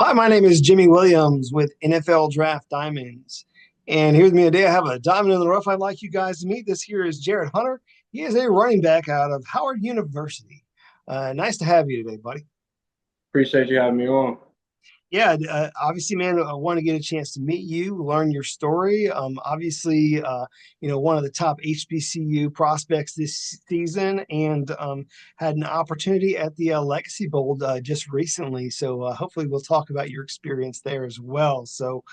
Hi, my name is Jimmy Williams with NFL Draft Diamonds. And here's me today. I have a diamond in the rough I'd like you guys to meet. This here is Jarrett Hunter. He is a running back out of Howard University. Nice to have you today, buddy. Appreciate you having me on. Yeah, obviously, man, I want to get a chance to meet you, learn your story. Obviously, one of the top HBCU prospects this season, and had an opportunity at the Legacy Bowl just recently. So hopefully, we'll talk about your experience there as well. So,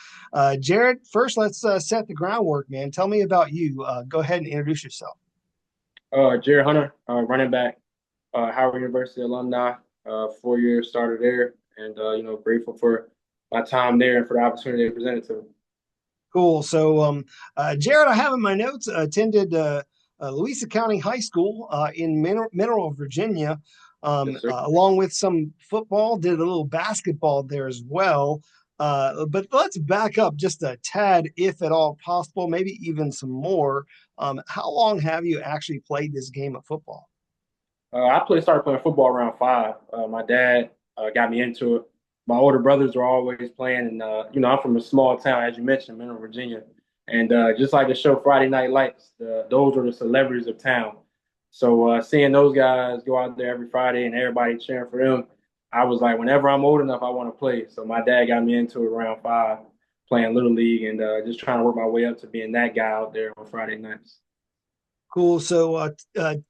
Jarrett, first, let's set the groundwork, man. Tell me about you. Go ahead and introduce yourself. Jarrett Hunter, running back, Howard University alumni, 4 year starter there, and grateful for my time there and for the opportunity they presented to me. Cool. So, Jared, I have in my notes attended Louisa County High School in Mineral, Virginia, Yes, sir. along with some football. Did a little basketball there as well. But let's back up just a tad, if at all possible, maybe even some more. How long have you actually played this game of football? Started playing football around 5. My dad got me into it. My older brothers were always playing, and I'm from a small town, as you mentioned, Mineral, Virginia, and just like the show Friday Night Lights, those were the celebrities of town. So seeing those guys go out there every Friday and everybody cheering for them, I was like, whenever I'm old enough, I want to play. So my dad got me into it around 5, playing little league, and just trying to work my way up to being that guy out there on Friday nights. Cool. So,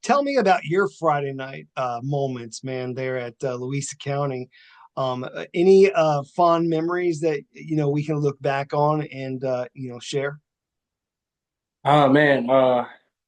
tell me about your Friday night moments, man, there at Louisa County. Any fond memories that we can look back on and share? Oh man,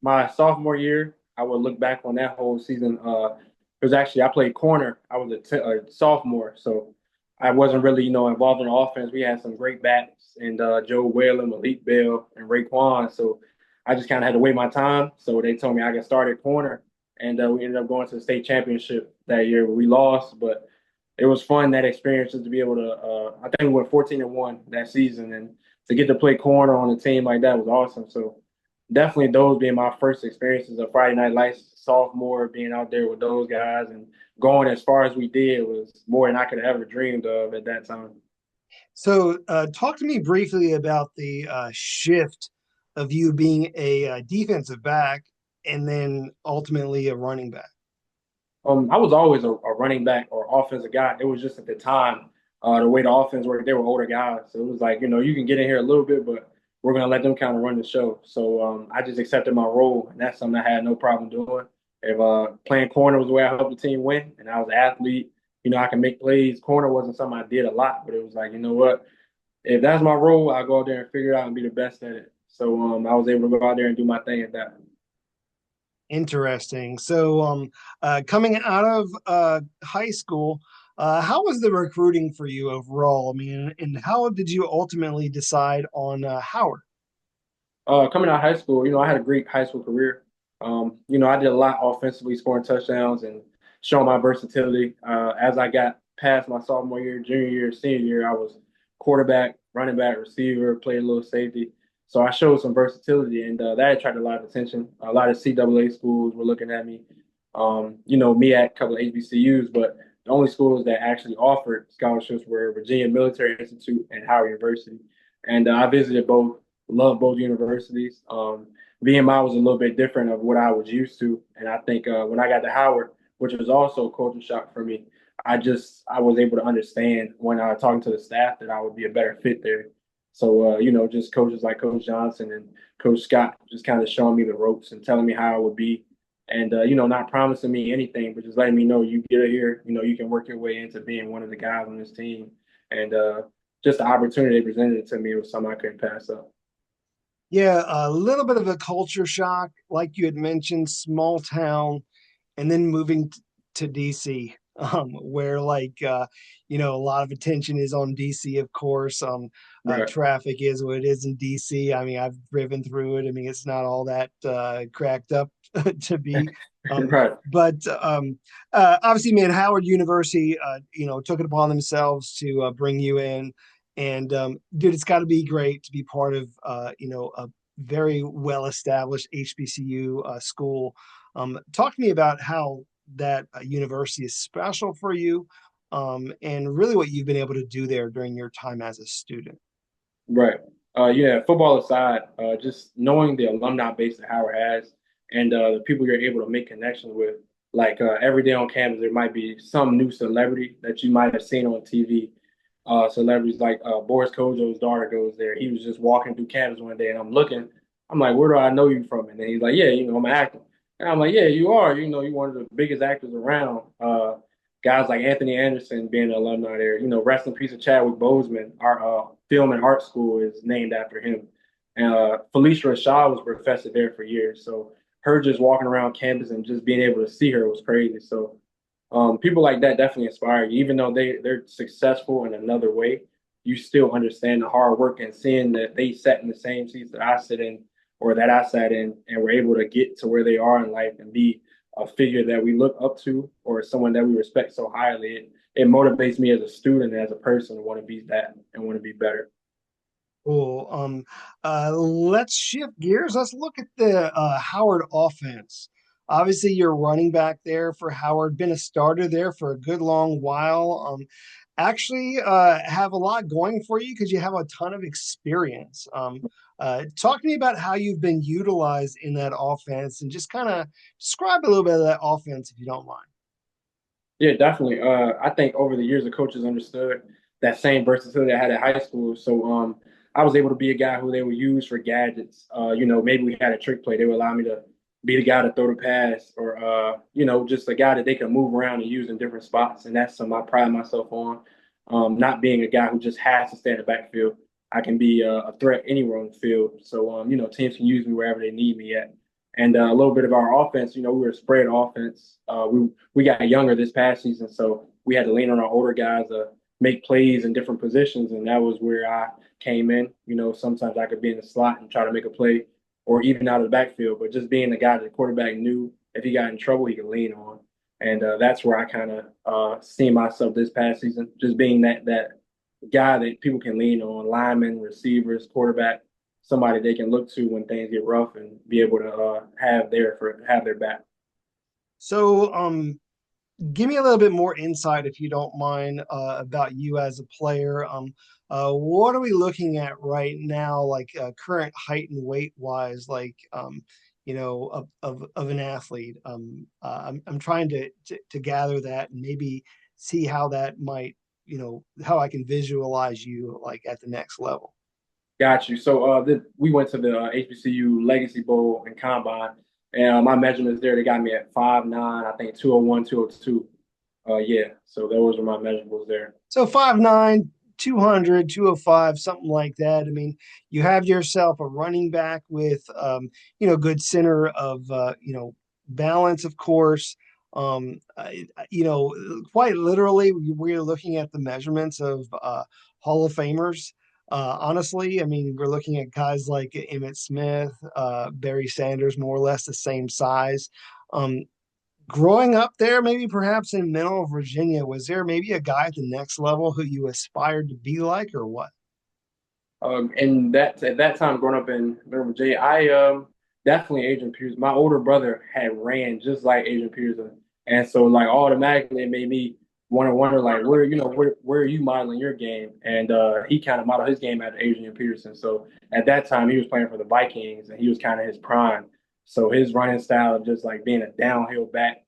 my sophomore year, I would look back on that whole season. It was actually I played corner. I was a sophomore, so I wasn't really involved in the offense. We had some great backs and Joe Whalen, Malik Bell, and Raekwon. So I just kind of had to wait my time. So they told me I could start at corner, and we ended up going to the state championship that year. We lost, but it was fun that experience just to be able to. I think we went 14-1 that season, and to get to play corner on a team like that was awesome. So definitely those being my first experiences of Friday Night Lights, sophomore, being out there with those guys and going as far as we did was more than I could have ever dreamed of at that time. So, talk to me briefly about the shift of you being a defensive back and then ultimately a running back. I was always a running back or offensive guy. It was just at the time, the way the offense worked, they were older guys. So it was like, you can get in here a little bit, but we're going to let them kind of run the show. So I just accepted my role, and that's something I had no problem doing. If playing corner was the way I helped the team win, and I was an athlete, I can make plays. Corner wasn't something I did a lot, but it was like, you know what? If that's my role, I'll go out there and figure it out and be the best at it. So I was able to go out there and do my thing at that. Interesting. So, coming out of high school, how was the recruiting for you overall? I mean, and how did you ultimately decide on Howard? Coming out of high school, I had a great high school career. I did a lot offensively, scoring touchdowns and showing my versatility. As I got past my sophomore year, junior year, senior year, I was quarterback, running back, receiver, played a little safety. So I showed some versatility, and that attracted a lot of attention. A lot of CAA schools were looking at me. Me at a couple of HBCUs, but the only schools that actually offered scholarships were Virginia Military Institute and Howard University. And I visited both, loved both universities. VMI was a little bit different of what I was used to, and I think when I got to Howard, which was also a culture shock for me, I was able to understand when I was talking to the staff that I would be a better fit there. So just coaches like Coach Johnson and Coach Scott just kind of showing me the ropes and telling me how I would be, and not promising me anything, but just letting me know you get here, you can work your way into being one of the guys on this team, and just the opportunity they presented to me was something I couldn't pass up. Yeah, a little bit of a culture shock, like you had mentioned, small town, and then moving to DC, where a lot of attention is on DC, of course. Right, Traffic is what it is in DC. I mean, I've driven through it. I mean, it's not all that cracked up to be. Um, right. but obviously, man, Howard University, took it upon themselves to bring you in. And dude, it's got to be great to be part of, a very well established HBCU school. Talk to me about how that university is special for you, and really what you've been able to do there during your time as a student. Right. Yeah, football aside, just knowing the alumni base that Howard has and the people you're able to make connections with, like every day on campus, there might be some new celebrity that you might have seen on TV. Celebrities like Boris Kojo's daughter goes there. He was just walking through campus one day, and I'm looking. I'm like, where do I know you from? And then he's like, yeah, I'm an actor. And I'm like, yeah, you are. You're one of the biggest actors around. Guys like Anthony Anderson being an alumni there. Rest in peace of Chadwick Boseman. Our film and art school is named after him. And Felicia Rashad was a professor there for years. So her just walking around campus and just being able to see her was crazy. So people like that definitely inspire you. Even though they're successful in another way, you still understand the hard work and seeing that they sat in the same seats that I sit in or that I sat in and were able to get to where they are in life and be a figure that we look up to or someone that we respect so highly. It motivates me as a student and as a person to want to be that and want to be better. Cool. Let's shift gears. Let's look at the Howard offense. Obviously, you're running back there for Howard, been a starter there for a good long while. Actually, have a lot going for you because you have a ton of experience. Talk to me about how you've been utilized in that offense and just kind of describe a little bit of that offense if you don't mind. Yeah, definitely. I think over the years, the coaches understood that same versatility I had at high school. So I was able to be a guy who they would use for gadgets. Maybe we had a trick play. They would allow me to be the guy to throw the pass or, just a guy that they can move around and use in different spots. And that's something I pride myself on, not being a guy who just has to stay in the backfield. I can be a threat anywhere on the field. So, teams can use me wherever they need me at. And a little bit of our offense, we were a spread offense. We got younger this past season, so we had to lean on our older guys to make plays in different positions, and that was where I came in. Sometimes I could be in the slot and try to make a play, or even out of the backfield. But just being the guy that the quarterback knew if he got in trouble, he could lean on, and that's where I kind of see myself this past season, just being that guy that people can lean on, linemen, receivers, quarterback, somebody they can look to when things get rough and be able to have their back. So, give me a little bit more insight, if you don't mind, about you as a player. What are we looking at right now, like current height and weight wise, like of an athlete? I'm trying to gather that and maybe see how that might, how I can visualize you like at the next level. Got you. So we went to the HBCU Legacy Bowl and Combine, and my measurements there, they got me at 5'9", I think 201, 202. Yeah, so those were my measurables there. So 5'9", 200, 205, something like that. I mean, you have yourself a running back with, good center of, balance, of course. Quite literally, we're looking at the measurements of Hall of Famers. Honestly, I mean, we're looking at guys like Emmitt Smith, Barry Sanders, more or less the same size. Um, Growing up there, maybe perhaps in Middle Virginia, was there maybe a guy at the next level who you aspired to be like, or what? And that at that time, growing up in Virginia, I definitely Adrian Peterson. My older brother had ran just like Adrian Peterson, and so like automatically it made me wonder like where are you modeling your game? And he kind of modeled his game after Adrian Peterson. So at that time, he was playing for the Vikings, and he was kind of his prime. So his running style, just like being a downhill back,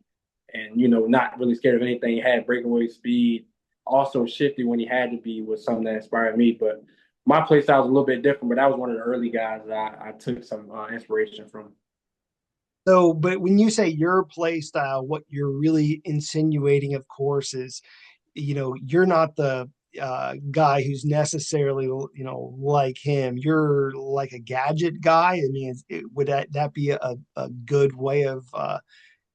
and not really scared of anything. He had breakaway speed, also shifty when he had to be, was something that inspired me. But my play style was a little bit different, but that was one of the early guys that I took some inspiration from. So, but when you say your play style, what you're really insinuating, of course, is, you're not the guy who's necessarily, like him. You're like a gadget guy. I mean, would that be a good way of,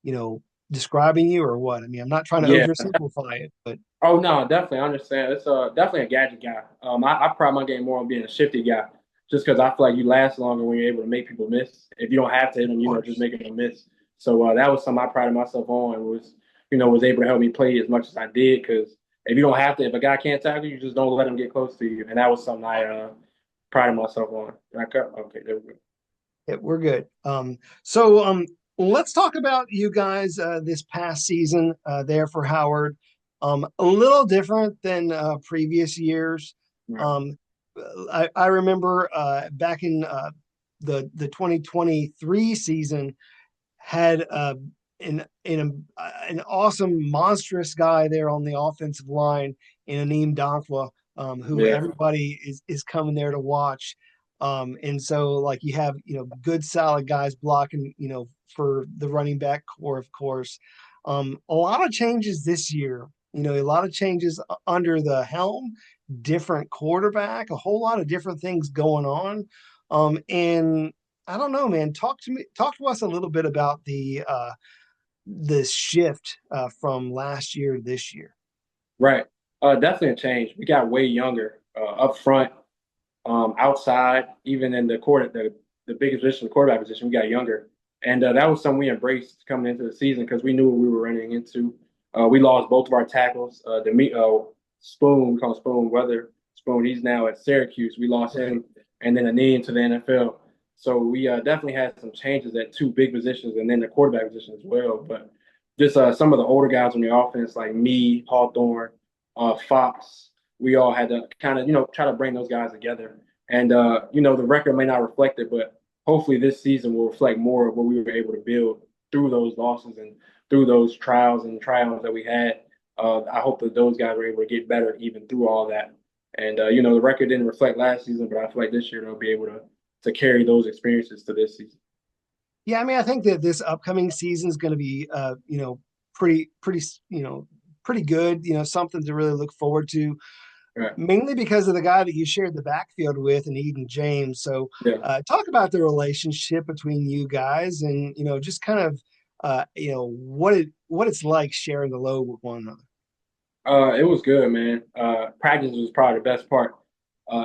you know, describing you or what? I mean, I'm not trying to Yeah. oversimplify it, but Oh no, definitely I understand. It's definitely a gadget guy. I pride my game more on being a shifty guy, just because I feel like you last longer when you're able to make people miss. If you don't have to hit them, of just course. making them miss. So that was something I prided myself on and was able to help me play as much as I did. Because if you don't have to, if a guy can't tackle you, just don't let him get close to you. And that was something I prided myself on. Okay, there we go. Yeah, we're good. So let's talk about you guys this past season there for Howard. A little different than previous years. Right. Um, I remember back in the 2023 season had an awesome monstrous guy there on the offensive line in Aneem Dankwa, who Yeah. everybody is coming there to watch. And so like you have, good solid guys blocking, for the running back core, of course. A lot of changes this year, a lot of changes under the helm, different quarterback, a whole lot of different things going on. And I don't know, man. Talk to us a little bit about the shift from last year to this year. Right. Definitely a change. We got way younger up front, outside, even in the biggest position, the quarterback position, we got younger. And that was something we embraced coming into the season because we knew what we were running into. We lost both of our tackles. Spoon, we call him Spoon, Weather Spoon. He's now at Syracuse. We lost Right. him, and then a knee into the NFL. So we definitely had some changes at two big positions, and then the quarterback position as well. But just some of the older guys on the offense, like me, Hawthorne, Fox, we all had to kind of try to bring those guys together. And the record may not reflect it, but hopefully this season will reflect more of what we were able to build through those losses and through those trials and triumphs that we had. I hope that those guys were able to get better even through all that. And the record didn't reflect last season, but I feel like this year they'll be able to carry those experiences to this season. Yeah, I mean, I think that this upcoming season is going to be, pretty, pretty good. Something to really look forward to, Right. mainly because of the guy that you shared the backfield with, and Eden James. So, Yeah. talk about the relationship between you guys, and just kind of, what it's like sharing the load with one another. It was good, man. Practice was probably the best part.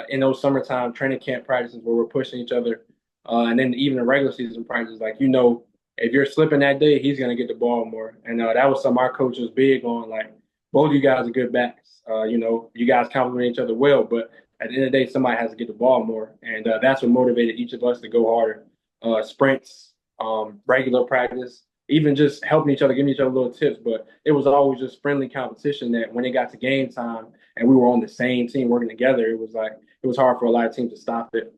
In those summertime training camp practices where we're pushing each other, and then even the regular season practices, like if you're slipping that day, he's gonna get the ball more. And that was something our coach was big on. Like both of you guys are good backs. You guys complement each other well, but at the end of the day, somebody has to get the ball more, and that's what motivated each of us to go harder. Sprints, regular practice, even just helping each other, giving each other little tips. But it was always just friendly competition that when it got to game time and we were on the same team working together, it was hard for a lot of teams to stop it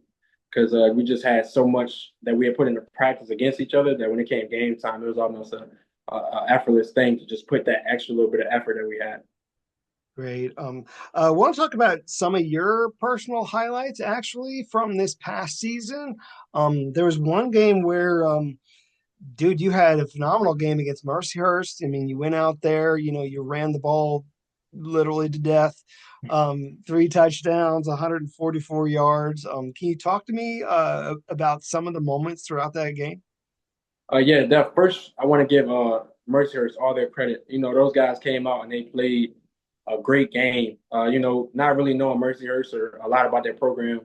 because we just had so much that we had put into practice against each other that when it came game time, it was almost a effortless thing to just put that extra little bit of effort that we had. Great. I want to talk about some of your personal highlights actually from this past season. There was one game where, dude, you had a phenomenal game against Mercyhurst. I mean, you went out there, you ran the ball literally to death. Three touchdowns, 144 yards. Can you talk to me about some of the moments throughout that game? Yeah, that first I want to give Mercyhurst all their credit. Those guys came out and they played a great game. Not really knowing Mercyhurst or a lot about their program.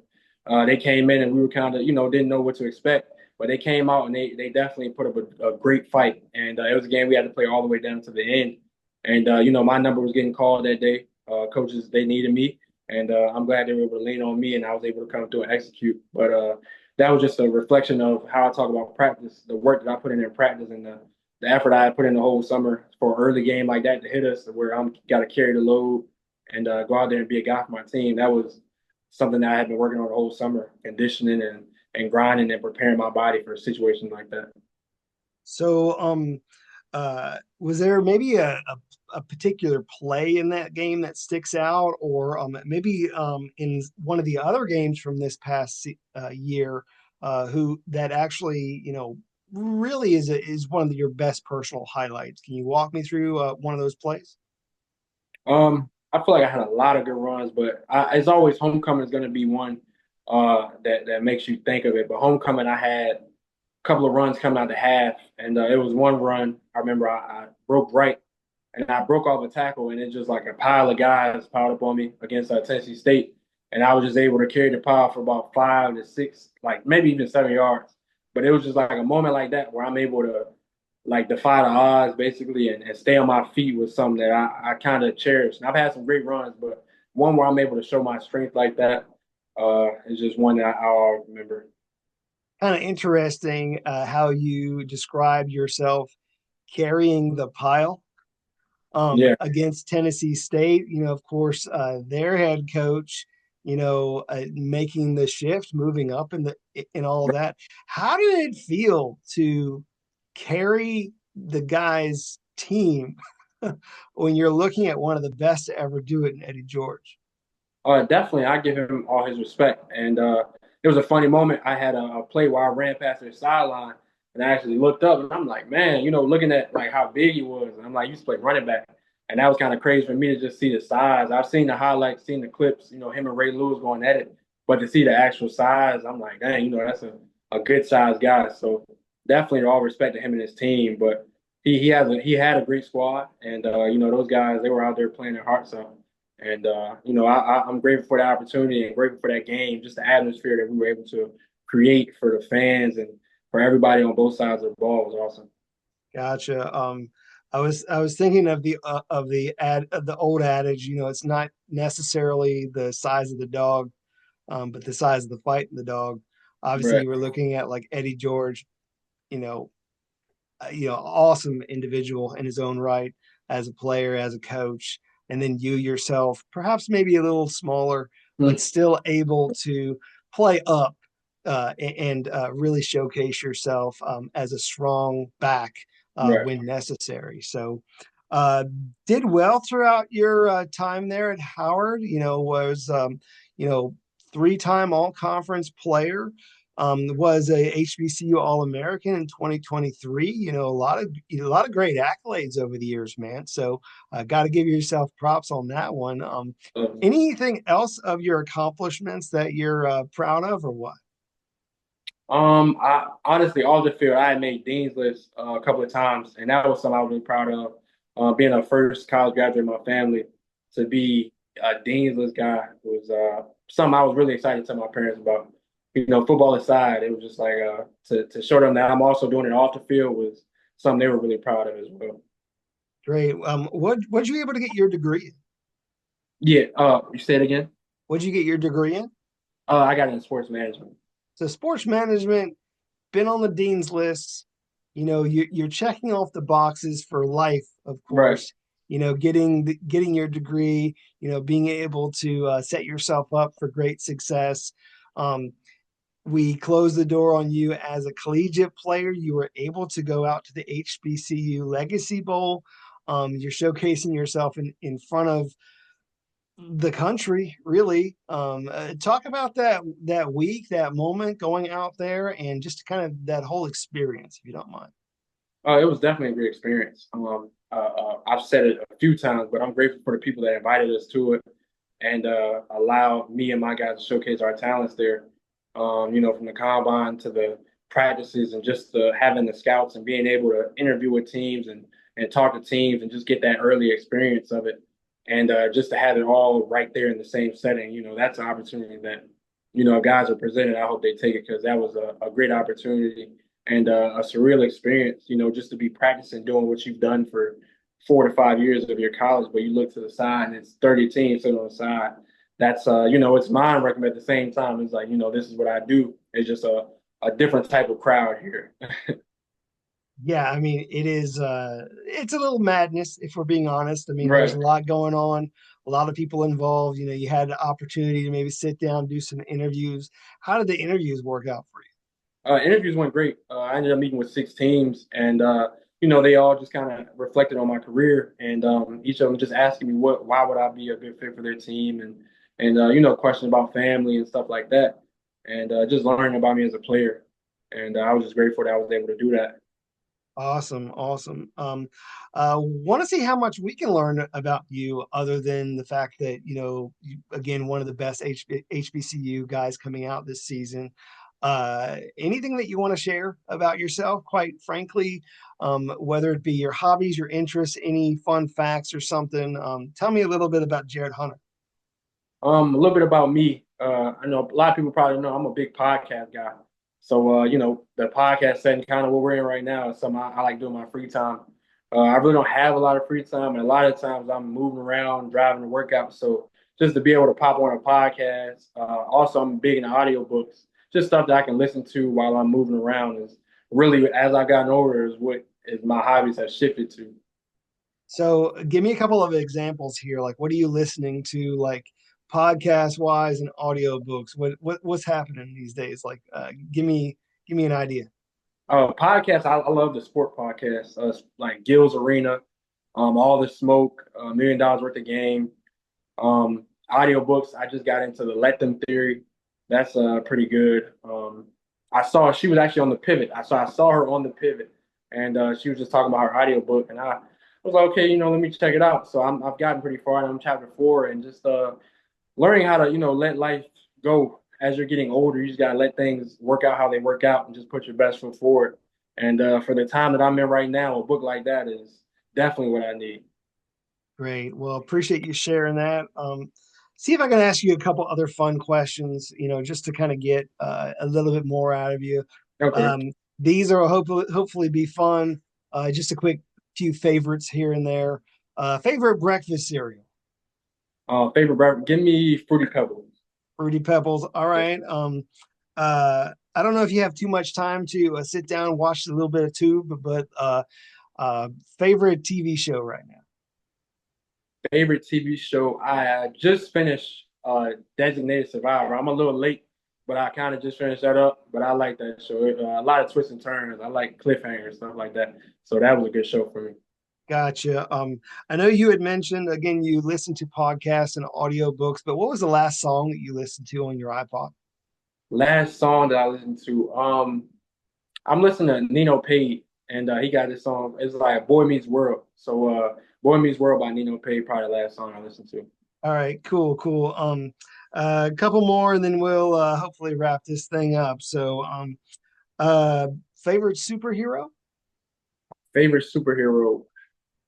They came in and we were kind of, didn't know what to expect. But they came out and they definitely put up a great fight. And it was a game we had to play all the way down to the end. And my number was getting called that day. Coaches, they needed me. And I'm glad they were able to lean on me and I was able to come through and execute. But that was just a reflection of how I talk about practice, the work that I put in practice, and the effort I put in the whole summer for an early game like that to hit us, where I'm got to carry the load and go out there and be a guy for my team. That was something that I had been working on the whole summer, conditioning and grinding and preparing my body for a situation like that. So, was there maybe a particular play in that game that sticks out, or maybe in one of the other games from this past year, who that actually, really is one of your best personal highlights? Can you walk me through one of those plays? I feel like I had a lot of good runs, but as always, homecoming is going to be one that makes you think of it. But homecoming, I had couple of runs coming out the half, and it was one run. I remember I broke right, and I broke off a tackle, and it's just like a pile of guys piled up on me against Tennessee State, and I was just able to carry the pile for about 5 to 6, like maybe even 7 yards. But it was just like a moment like that where I'm able to like defy the odds basically and stay on my feet was something that I kind of cherish. And I've had some great runs, but one where I'm able to show my strength like that is just one that I'll remember. Kind of interesting how you described yourself carrying the pile. Yeah, against Tennessee State. Of course, their head coach, making the shift, moving up in all of that. How did it feel to carry the guys' team when you're looking at one of the best to ever do it in Eddie George? definitely. I give him all his respect. And it was a funny moment. I had a play where I ran past their sideline, and I actually looked up, and I'm like, man, looking at like how big he was, and I'm like, you play running back, and that was kind of crazy for me to just see the size. I've seen the highlights, seen the clips, him and Ray Lewis going at it, but to see the actual size, I'm like, dang, that's a good size guy. So definitely all respect to him and his team, but he had a great squad, and those guys, they were out there playing their hearts out. And I'm grateful for the opportunity and grateful for that game, just the atmosphere that we were able to create for the fans and for everybody on both sides of the ball was awesome. Gotcha. I was thinking of the old adage. It's not necessarily the size of the dog, but the size of the fight in the dog. Obviously, Right. you were looking at like Eddie George, you know, awesome individual in his own right as a player, as a coach, and then you yourself, perhaps maybe a little smaller, but Mm. still able to play up and really showcase yourself as a strong back Right. when necessary. So, uh, did well throughout your time there at Howard. Was you know three-time All-Conference player. Was a HBCU All-American in 2023. A lot of great accolades over the years, man. So, got to give yourself props on that one. Um, Anything else of your accomplishments that you're proud of, or what? I honestly, off the field, I had made Dean's List a couple of times, and that was something I was really proud of. Being a first college graduate in my family, to be a Dean's List guy was something I was really excited to tell my parents about. Football aside, it was just like to show them that I'm also doing it off the field was something they were really proud of as well. Great. What'd you able to get your degree in? Yeah, you say it again? What'd you get your degree in? I got in sports management. So sports management, been on the dean's list. You're checking off the boxes for life, of Right. course. Getting your degree. Being able to set yourself up for great success. Um, we closed the door on you as a collegiate player. You were able to go out to the HBCU Legacy Bowl. You're showcasing yourself in front of the country, really. Talk about that week, that moment going out there, and just kind of that whole experience, if you don't mind. It was definitely a great experience. I've said it a few times, but I'm grateful for the people that invited us to it and allowed me and my guys to showcase our talents there. From the combine to the practices and just having the scouts and being able to interview with teams and talk to teams and just get that early experience of it. And just to have it all right there in the same setting, that's an opportunity that, guys are presented. I hope they take it because that was a great opportunity and a surreal experience, just to be practicing doing what you've done for 4 to 5 years of your college, but you look to the side and it's 30 teams sitting on the side. That's it's mind wrecking at the same time. It's like, this is what I do. It's just a different type of crowd here. Yeah, I mean, it's a little madness if we're being honest. I mean, there's Right. a lot going on, a lot of people involved. You had the opportunity to maybe sit down, do some interviews. How did the interviews work out for you? Interviews went great. I ended up meeting with 6 teams, and they all just kind of reflected on my career, and each of them just asking me why would I be a good fit for their team, and questions about family and stuff like that, and just learning about me as a player. And I was just grateful that I was able to do that. Awesome, awesome. Want to see how much we can learn about you, other than the fact that again, one of the best HBCU guys coming out this season. Anything that you want to share about yourself? Quite frankly, whether it be your hobbies, your interests, any fun facts or something. Tell me a little bit about Jarrett Hunter. A little bit about me. I know a lot of people probably know I'm a big podcast guy. So, the podcast setting, kind of what we're in right now, is something I like doing in my free time. I really don't have a lot of free time, and a lot of times I'm moving around, driving to work. So, just to be able to pop on a podcast. Also, I'm big into audiobooks, just stuff that I can listen to while I'm moving around. Is really, as I've gotten older, is what is my hobbies have shifted to. So give me a couple of examples here. Like, what are you listening to, like podcast wise and audiobooks? What's happening these days? Like, give me an idea. Podcasts, I love the sport podcasts, like Gil's Arena, All the Smoke, $1 million Worth of Game. Audiobooks, I just got into the Let Them Theory. That's pretty good. I saw she was actually on the Pivot. I saw her on the Pivot, and she was just talking about her audiobook, and I was like, okay, let me check it out. So I've gotten pretty far, and I'm chapter 4, and just learning how to let life go as you're getting older. You just gotta let things work out how they work out, and just put your best foot forward. And for the time that I'm in right now, a book like that is definitely what I need. Great. Well, appreciate you sharing that. See if I can ask you a couple other fun questions, just to kind of get a little bit more out of you. Okay. These are hopefully be fun. Just a quick few favorites here and there. Favorite breakfast cereal? Favorite breakfast? Give me Fruity Pebbles. Fruity Pebbles. All Yeah. right. I don't know if you have too much time to sit down and watch a little bit of Tube, but favorite TV show right now? Favorite TV show? I just finished Designated Survivor. I'm a little late, but I kind of just finished that up. But I like that show. A lot of twists and turns. I like cliffhangers, stuff like that. So that was a good show for me. Gotcha. I know you had mentioned again you listen to podcasts and audiobooks, but what was the last song that you listened to on your iPod? Last song that I listened to, I'm listening to Nino Payne, and he got this song. It's like Boy Meets World. So Boy Meets World by Nino Payne, probably the last song I listened to. All right, cool, cool. A couple more, and then we'll hopefully wrap this thing up. So, uh, favorite superhero? Favorite superhero?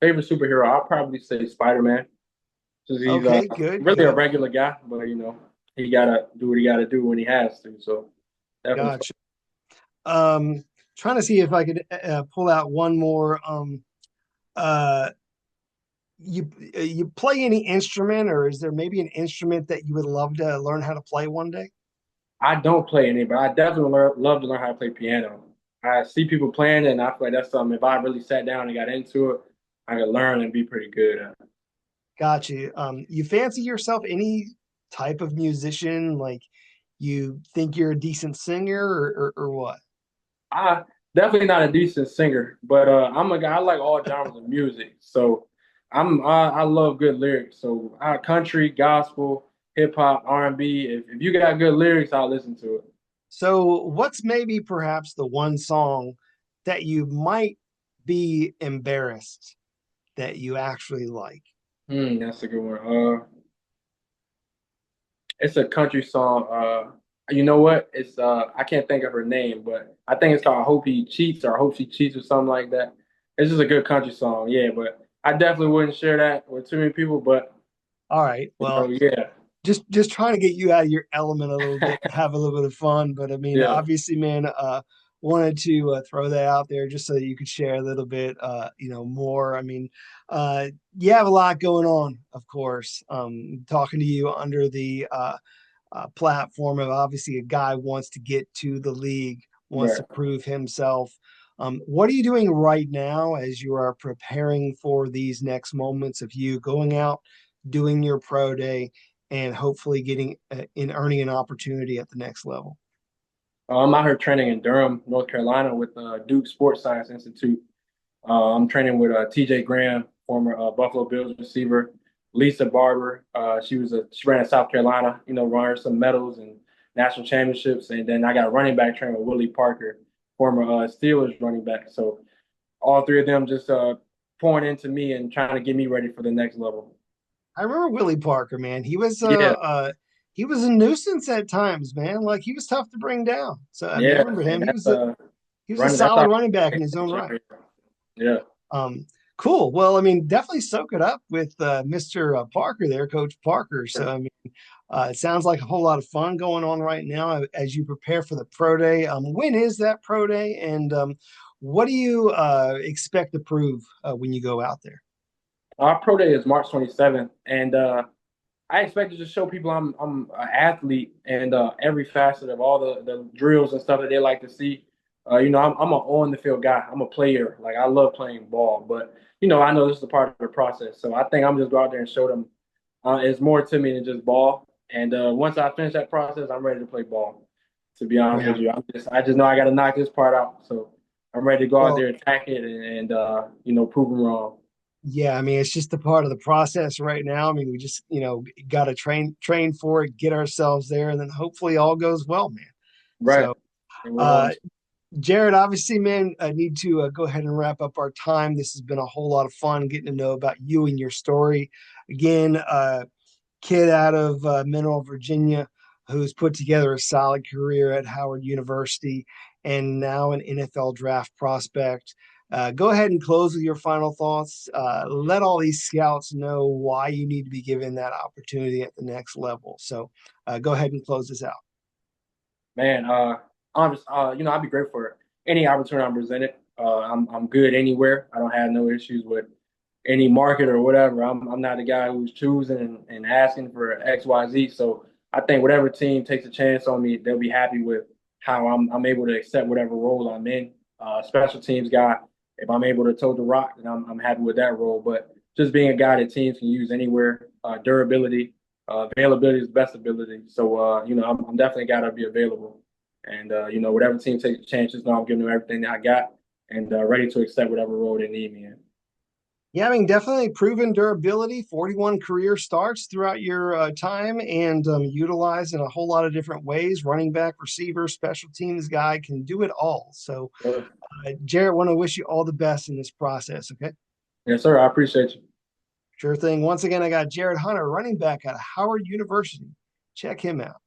Favorite superhero? I'll probably say Spider-Man. Because he's Okay, good, really a good. regular guy, but he gotta do what he gotta do when he has to. So definitely. Gotcha. Trying to see if I could pull out one more. Uh, you play any instrument, or is there maybe an instrument that you would love to learn how to play one day? I don't play any, but I definitely love to learn how to play piano. I see people playing it, and I feel like that's something. If I really sat down and got into it, I could learn and be pretty good at. Got you. You fancy yourself any type of musician? Like you think you're a decent singer or what? I definitely not a decent singer, but I'm a guy. I like all genres of music, so I love good lyrics. So country, gospel, hip hop, R&B. If you got good lyrics, I'll listen to it. So, what's maybe perhaps the one song that you might be embarrassed that you actually like? That's a good one. It's a country song. You know what? It's I can't think of her name, but I think it's called "Hope He Cheats" or "Hope She Cheats" or something like that. It's just a good country song, yeah. But I definitely wouldn't share that with too many people. But All right. Well, yeah, just trying to get you out of your element a little bit, have a little bit of fun. But I mean, yeah, obviously, man, wanted to throw that out there just so that you could share a little bit, more. I mean, you have a lot going on, of course. Talking to you under the platform of obviously a guy wants to get to the league, wants right. to prove himself. What are you doing right now as you are preparing for these next moments of you going out, doing your pro day, and hopefully getting in earning an opportunity at the next level? I'm out here training in Durham, North Carolina, with Duke Sports Science Institute. I'm training with T.J. Graham, former Buffalo Bills receiver, Lisa Barber. She ran in South Carolina, won her some medals and national championships. And then I got a running back trainer with Willie Parker, former Steelers running back. So all three of them just pouring into me and trying to get me ready for the next level. I remember Willie Parker, man. Yeah, He was a nuisance at times, man. Like he was tough to bring down. So I mean, I yeah, remember him. and that's He was a running. That's solid our running back in his own right. yeah, Um, cool. Well, I mean, definitely soak it up with Mr. Parker there, Coach Parker. So, I mean, it sounds like a whole lot of fun going on right now as you prepare for the pro day. When is that pro day, and what do you expect to prove when you go out there? our pro day is March 27th, and I expect to just show people I'm an athlete and every facet of all the drills and stuff that they like to see. I'm an on the field guy. I'm a player. Like I love playing ball, but I know this is a part of the process. So I think I'm just go out there and show them it's more to me than just ball. And once I finish that process, I'm ready to play ball. To be honest with Yeah. you, I just know I got to knock this part out. So I'm ready to go out Well, there, attack it, and prove them wrong. yeah, I mean, it's just a part of the process right now. I mean, we just, got to train for it, get ourselves there, and then hopefully all goes well, man. Right. So, And we're uh, going to. Jarrett, obviously, man, I need to go ahead and wrap up our time. This has been a whole lot of fun getting to know about you and your story. Again, kid out of Mineral, Virginia, who's put together a solid career at Howard University and now an NFL draft prospect. Go ahead and close with your final thoughts. Let all these scouts know why you need to be given that opportunity at the next level. So go ahead and close this out. Man, I'm just, I'd be great for any opportunity I'm presented. I'm good anywhere. I don't have no issues with any market or whatever. I'm not the guy who's choosing and asking for X, Y, Z. So I think whatever team takes a chance on me, they'll be happy with how I'm able to accept whatever role I'm in. Special teams guy, if I'm able to toe the rock, then I'm happy with that role. But just being a guy that teams can use anywhere, durability, availability is best ability. So, I'm definitely got to be available. And, whatever team takes a chance, just know I'm giving them everything that I got and ready to accept whatever role they need me in. Yeah, I mean, definitely proven durability, 41 career starts throughout your time and utilized in a whole lot of different ways. Running back, receiver, special teams guy can do it all. So, Jarrett, want to wish you all the best in this process. Okay. Yes, sir. I appreciate you. Sure thing. Once again, I got Jarrett Hunter, running back at Howard University. Check him out.